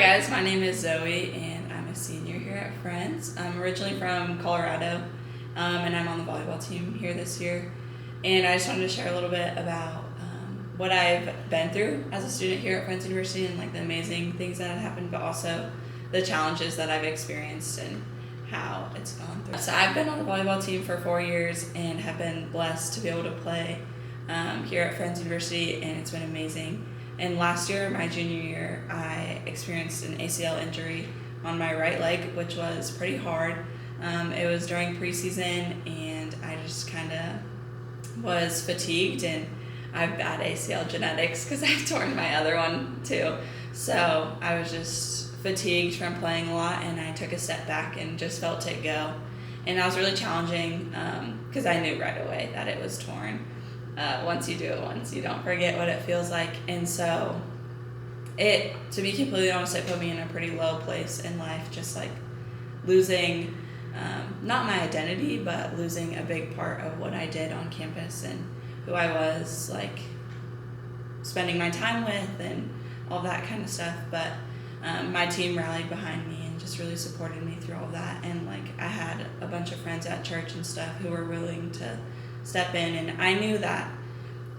guys, my name is Zoe and I'm a senior here at Friends. I'm originally from Colorado and I'm on the volleyball team here this year. And I just wanted to share a little bit about what I've been through as a student here at Friends University and like the amazing things that have happened, but also the challenges that I've experienced and how it's gone through. So I've been on the volleyball team for 4 years and have been blessed to be able to play here at Friends University, and it's been amazing. And last year, my junior year, I experienced an ACL injury on my right leg, which was pretty hard. It was during preseason, and I just kind of was fatigued, and I have bad ACL genetics because I've torn my other one too. So I was just fatigued from playing a lot, and I took a step back and just felt it go. And that was really challenging because I knew right away that it was torn. Once you do it once, you don't forget what it feels like. And so to be completely honest, it put me in a pretty low place in life, just like losing, not my identity, but losing a big part of what I did on campus and who I was, like spending my time with and all that kind of stuff. But my team rallied behind me and just really supported me through all of that. And like I had a bunch of friends at church and stuff who were willing to step in, and I knew that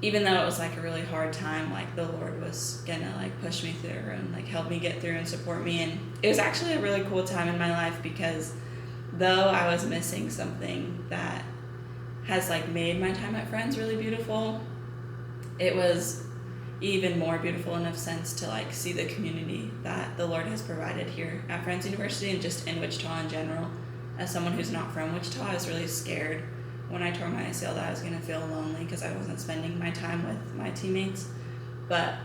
even though it was like a really hard time, like the Lord was gonna like push me through and like help me get through and support me. And it was actually a really cool time in my life because though I was missing something that has like made my time at Friends really beautiful, it was even more beautiful in a sense to like see the community that the Lord has provided here at Friends University and just in Wichita in general. As someone who's not from Wichita, I was really scared when I tore my ACL that I was going to feel lonely because I wasn't spending my time with my teammates. But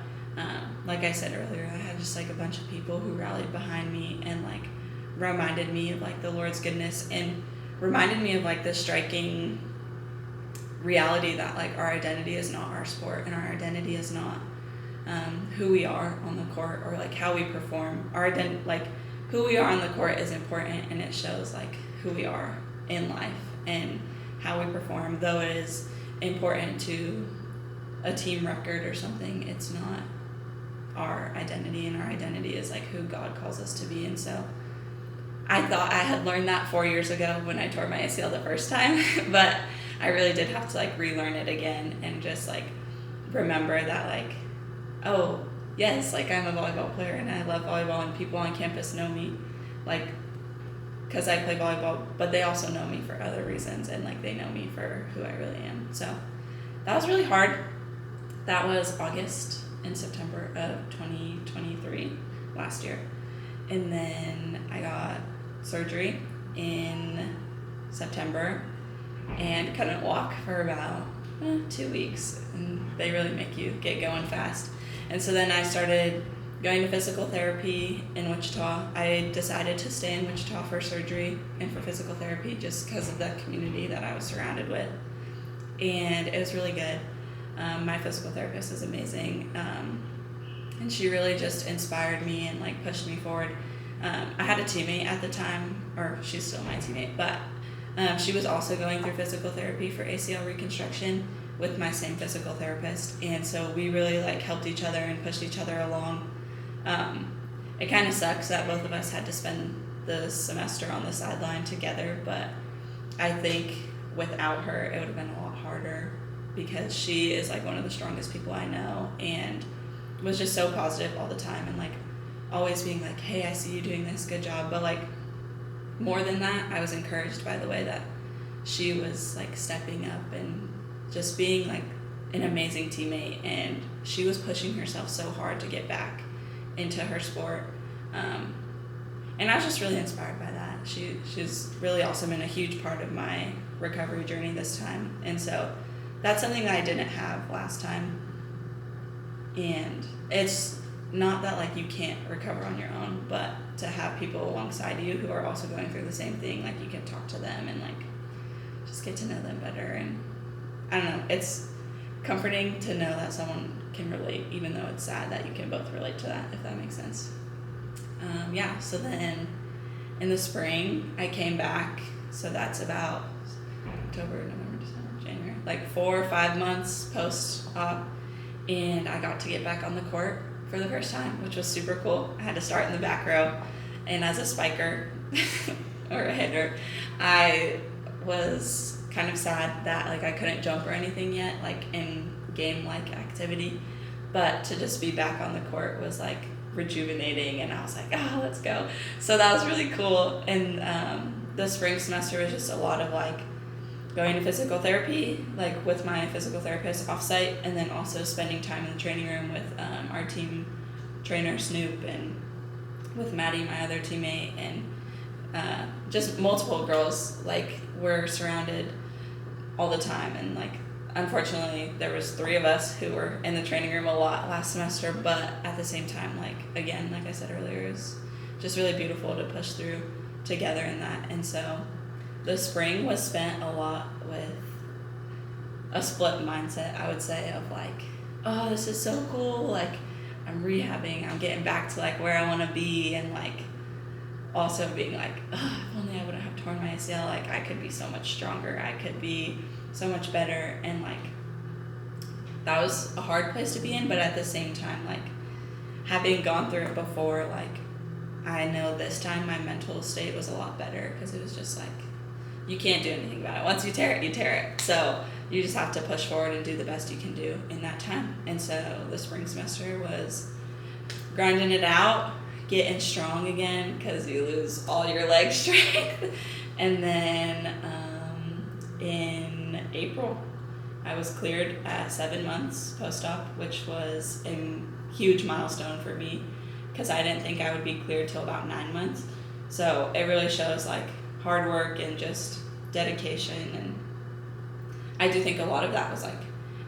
like I said earlier, I had just like a bunch of people who rallied behind me and like reminded me of like the Lord's goodness and reminded me of like the striking reality that like our identity is not our sport and our identity is not who we are on the court or like how we perform. Like who we are on the court is important, and it shows like who we are in life and how we perform. Though it is important to a team record or something, it's not our identity, and our identity is like who God calls us to be. And so I thought I had learned that 4 years ago when I tore my ACL the first time, but I really did have to like relearn it again and just like remember that like, oh yes, like I'm a volleyball player and I love volleyball and people on campus know me like because I play volleyball, but they also know me for other reasons and like they know me for who I really am. So that was really hard. That was August and September of 2023 last year. And then I got surgery in September and couldn't walk for about 2 weeks, and they really make you get going fast. And so then I started going to physical therapy in Wichita. I decided to stay in Wichita for surgery and for physical therapy just because of the community that I was surrounded with. And it was really good. My physical therapist is amazing. And she really just inspired me and like pushed me forward. I had a teammate at the time, or she's still my teammate, but she was also going through physical therapy for ACL reconstruction with my same physical therapist. And so we really like helped each other and pushed each other along. It kind of sucks that both of us had to spend the semester on the sideline together, but I think without her it would have been a lot harder because she is like one of the strongest people I know and was just so positive all the time and like always being like, hey, I see you doing this, good job. But like more than that, I was encouraged by the way that she was like stepping up and just being like an amazing teammate, and she was pushing herself so hard to get back into her sport, and I was just really inspired by that. She's really also been a huge part of my recovery journey this time, and so that's something that I didn't have last time. And it's not that like you can't recover on your own, but to have people alongside you who are also going through the same thing, like you can talk to them and like just get to know them better. And I don't know, it's comforting to know that someone can relate, even though it's sad that you can both relate to that, if that makes sense. So then in the spring I came back, so that's about October, November, December, January, like 4 or 5 months post-op, and I got to get back on the court for the first time, which was super cool. I had to start in the back row, and as a spiker or a hitter, I was kind of sad that like I couldn't jump or anything yet, like in game-like activity, but to just be back on the court was like rejuvenating, and I was like, oh, let's go. So that was really cool. And the spring semester was just a lot of like going to physical therapy, like with my physical therapist off-site, and then also spending time in the training room with our team trainer Snoop, and with Maddie, my other teammate, and just multiple girls. Like, we're surrounded all the time, and like unfortunately there was 3 of us who were in the training room a lot last semester, but at the same time, like again, like I said earlier, it was just really beautiful to push through together in that. And so the spring was spent a lot with a split mindset, I would say, of like, oh, this is so cool, like I'm rehabbing, I'm getting back to like where I want to be, and like also being like, oh, if only I wouldn't have torn my ACL, like I could be so much stronger, I could be so much better. And like that was a hard place to be in, but at the same time, like having gone through it before, like I know this time my mental state was a lot better, because it was just like, you can't do anything about it. Once you tear it, you tear it. So you just have to push forward and do the best you can do in that time. And so the spring semester was grinding it out, getting strong again, because you lose all your leg strength. And then in April, I was cleared at 7 months post-op, which was a huge milestone for me, because I didn't think I would be cleared till about 9 months. So it really shows like hard work and just dedication. And I do think a lot of that was like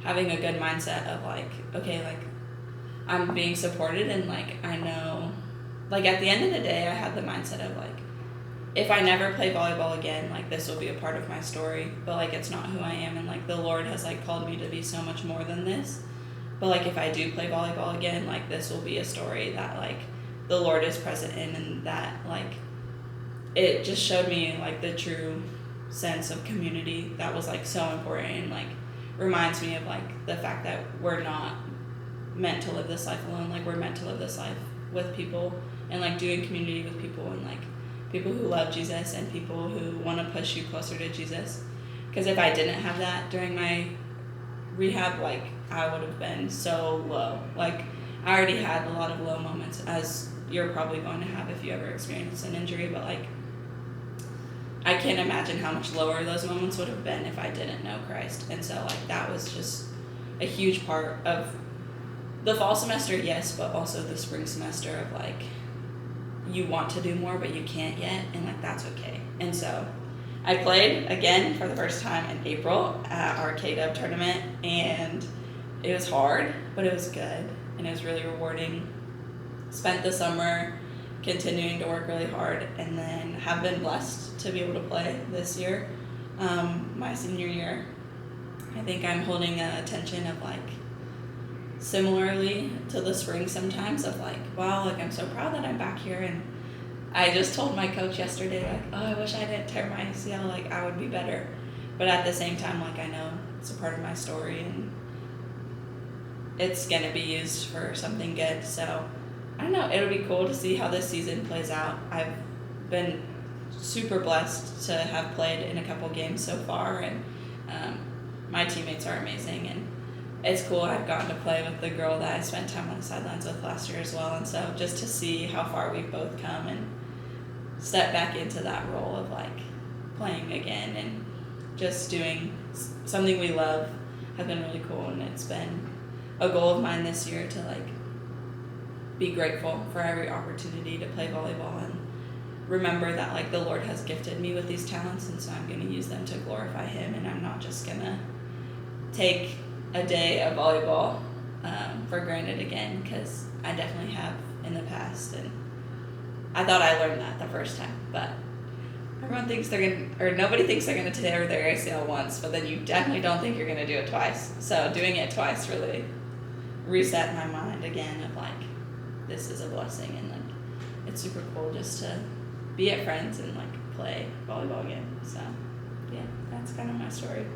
having a good mindset of like, okay, like I'm being supported, and like I know, like at the end of the day, I had the mindset of like, if I never play volleyball again, like this will be a part of my story, but like it's not who I am, and like the Lord has like called me to be so much more than this. But like if I do play volleyball again, like this will be a story that like the Lord is present in, and that like it just showed me like the true sense of community that was like so important, and like reminds me of like the fact that we're not meant to live this life alone. Like we're meant to live this life with people, and like doing community with people, and like people who love Jesus, and people who want to push you closer to Jesus. Because if I didn't have that during my rehab, like I would have been so low. Like I already had a lot of low moments, as you're probably going to have if you ever experience an injury, but like I can't imagine how much lower those moments would have been if I didn't know Christ. And so like that was just a huge part of the fall semester, yes, but also the spring semester of like, you want to do more, but you can't yet, and like that's okay. And so I played again for the first time in April at our KW tournament, and it was hard, but it was good, and it was really rewarding. Spent the summer continuing to work really hard, and then have been blessed to be able to play this year, my senior year. I think I'm holding a tension of like, similarly to the spring sometimes, of like, wow, like I'm so proud that I'm back here. And I just told my coach yesterday, like, oh, I wish I didn't tear my ACL, like I would be better. But at the same time, like I know it's a part of my story, and it's gonna be used for something good. So I don't know, it'll be cool to see how this season plays out. I've been super blessed to have played in a couple games so far, and my teammates are amazing, and it's cool. I've gotten to play with the girl that I spent time on the sidelines with last year as well, and so just to see how far we've both come and step back into that role of like playing again and just doing something we love has been really cool. And it's been a goal of mine this year to like be grateful for every opportunity to play volleyball, and remember that like the Lord has gifted me with these talents, and so I'm going to use them to glorify Him, and I'm not just going to take a day of volleyball for granted again, because I definitely have in the past, and I thought I learned that the first time, but everyone thinks nobody thinks they're going to tear their ACL once, but then you definitely don't think you're going to do it twice. So doing it twice really reset my mind again of like, this is a blessing, and like it's super cool just to be at Friends and like play volleyball again. So yeah, that's kind of my story.